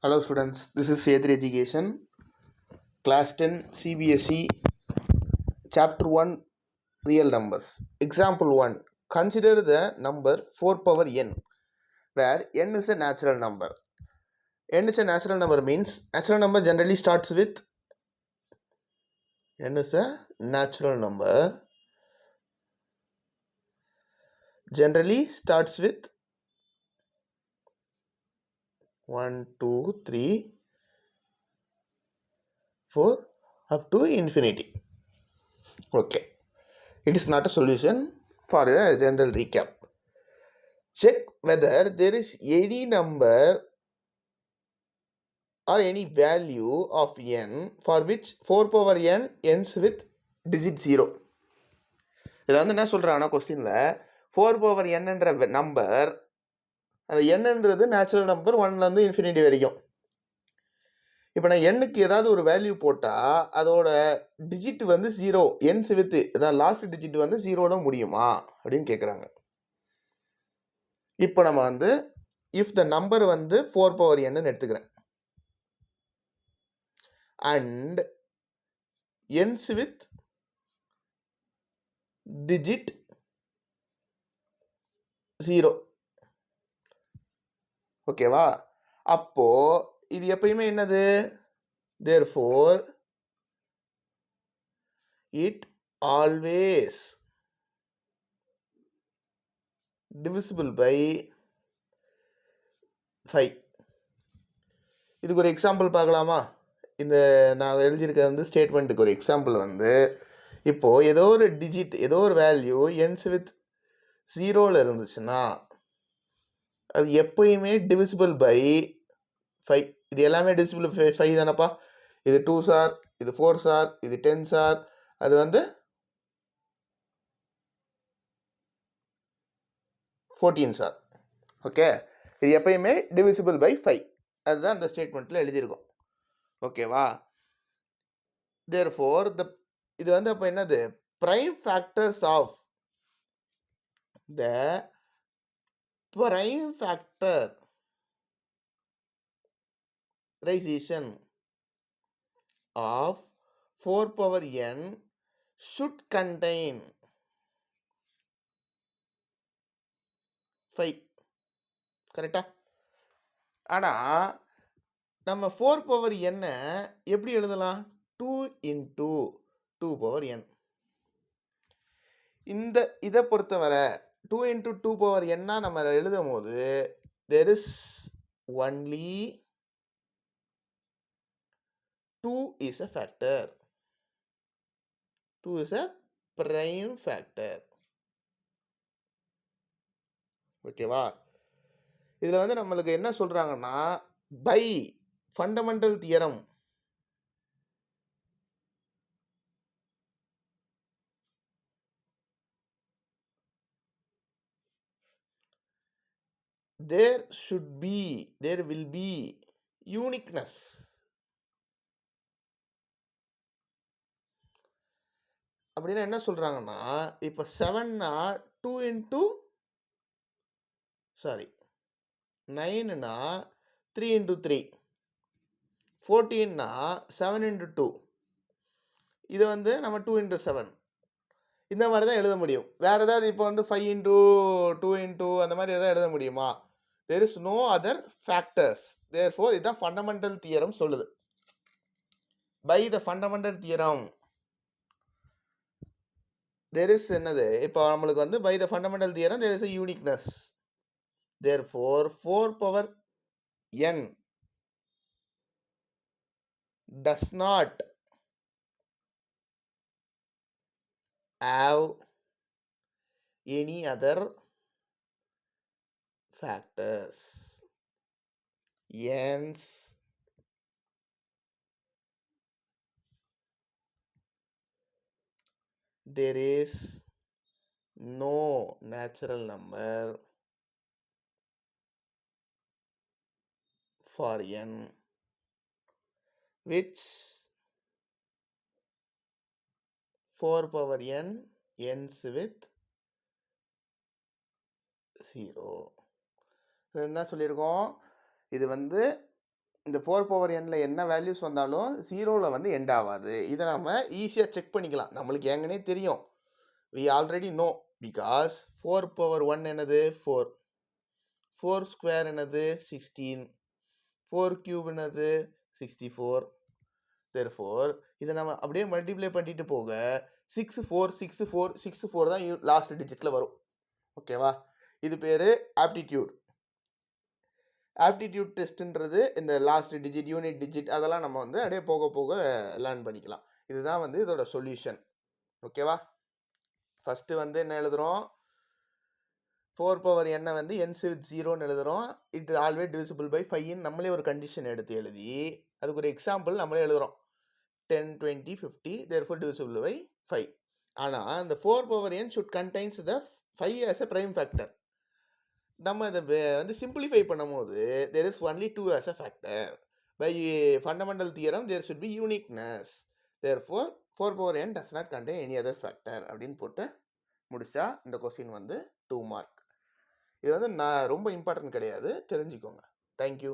Hello students, this is A3 Education, Class 10 CBSE, Chapter 1 Real Numbers. Example 1. Consider the number 4 power n, where n is a natural number. N is a natural number means natural number generally starts with n is a natural number. Generally starts with 1, 2, 3, 4 up to infinity. Okay. It is not a solution. For a general recap, check whether there is any number or any value of n for which 4 power n ends with digit 0. இதில் வந்து என்ன சொல்கிறாங்கன்னா கொஸ்டினில் 4 power nன்ற number, அந்த என்னன்றது natural number 1லேருந்து infinity வரைக்கும். இப்போ நான் எண்ணுக்கு ஏதாவது ஒரு வேல்யூ போட்டால் அதோட டிஜிட் வந்து 0 என்ஸ் வித் அதான் லாஸ்ட் டிஜிட் வந்து 0ல முடியுமா அப்படின்னு கேட்குறாங்க. இப்போ நம்ம வந்து இஃப் த நம்பர் வந்து 4 power n எடுத்துக்கிறேன் and ends with digit 0. ஓகேவா? அப்போ இது எப்பயுமே என்னது? therefore it always divisible by 5. இதுக்கு ஒரு எக்ஸாம்பிள் பார்க்கலாமா? இந்த நான் எழுதியிருக்க வந்து ஸ்டேட்மெண்ட்டுக்கு ஒரு எக்ஸாம்பிள் வந்து, இப்போ ஏதோ ஒரு டிஜிட் ஏதோ ஒரு வேல்யூ ends with 0ல இருந்துச்சுன்னா அது எப்பயுமே டிவிசிபிள் பை 5. இது எல்லாமே டிவிசிபிள் பை 5 தானப்பா. இது 2 சார், இது 4 சார், இது 10 சார், அது வந்து 14 சார். ஓகே, இது எப்பயுமே டிவிசிபிள் பை 5. அதுதான் இந்த ஸ்டேட்மெண்ட்டில் எழுதியிருக்கோம். ஓகேவா? therefore இது வந்து அப்போ என்னது? prime factors of the prime factorization of 4 power n should contain 5. கரெக்டா? ஆனால் நம்ம 4 power n எப்படி எழுதலாம்? 2 into 2 power n. இதை பொறுத்தவரை 2 into 2 power n நம்ம எழுதும் போது there is only 2 is a factor. 2 is a prime factor. ஓகேவா? இதில் வந்து நம்மளுக்கு என்ன சொல்கிறாங்கன்னா by fundamental theorem there will be uniqueness. அப்படின்னா என்ன சொல்றாங்கன்னா, இப்போ 7னா 2 into 9னா 3 into 3, 14னா 7 into 2. இது வந்து நம்ம 2 into 7 இந்த மாதிரி தான் எழுத முடியும். வேற ஏதாவது இப்போ வந்து 5 into 2 into அந்த மாதிரி ஏதாவது எழுத முடியுமா? there is no other factors. therefore இதுதான் ஃபண்டமெண்டல் தியரம் சொல்லுது. by the fundamental theorem there is என்னது? இப்போ நம்மளுக்கு வந்து by the fundamental theorem there is a uniqueness. therefore 4 power n does not have any other factors. Hence there is no natural number for n which 4 power n ends with 0. என்ன சொல்லியிருக்கோம்? இது வந்து இந்த 4 power nல என்ன values வந்தாலும் 0ல வந்து end ஆகாது. இதை நம்ம ஈஸியாக செக் பண்ணிக்கலாம். நம்மளுக்கு ஏங்கனே தெரியும். we already know because 4 power 1 என்னது 4, 4 ஸ்கொயர் என்னது 16, 4 கியூப் என்னது 64. therefore இதை நம்ம அப்படியே மல்டிப்ளை பண்ணிட்டு போக 6 4 6 4 6 4 தான் லாஸ்ட் டிஜிட்ல வரும். ஓகேவா? இது பேரு ஆப்டிடியூட். ஆப்டிடியூட் டெஸ்ட்ன்றது இந்த லாஸ்ட் டிஜிட், யூனிட் டிஜிட் அதெல்லாம் நம்ம வந்து அப்படியே போக போக லேர்ன் பண்ணிக்கலாம். இதுதான் வந்து இதோட சொல்யூஷன். ஓகேவா? ஃபர்ஸ்ட் வந்து என்ன எழுதுறோம்? 4 பவர் n வந்து ends with 0ன்னு எழுதுறோம். It is always divisible by 5 ன்னு நம்மளே ஒரு கண்டிஷன் எடுத்து எழுதி அதுக்கு ஒரு எக்ஸாம்பிள் நம்மளே எழுதுறோம். 10 20 50 therefore divisible by 5. ஆனா இந்த 4 power n should contains the 5 as a prime factor. நம்ம இதை வந்து சிம்பிளிஃபை பண்ணும்போது there is only 2 as a factor. By fundamental theorem there should be uniqueness. Therefore 4 power n does not contain any other factor அப்படின்னு போட்டு முடிச்சா இந்த question வந்து 2 mark. இது வந்து நான் ரொம்ப இம்பார்ட்டன்ட் கிடையாது, தெரிஞ்சுக்கோங்க. தேங்க்யூ.